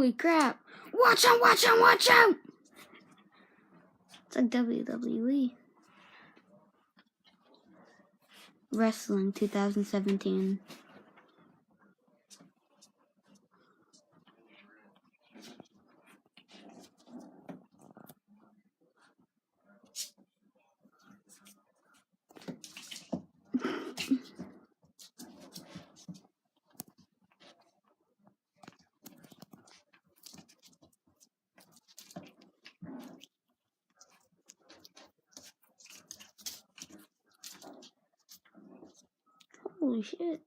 Holy crap. Watch out, watch out, watch out! It's like WWE. Wrestling 2017. Holy shit.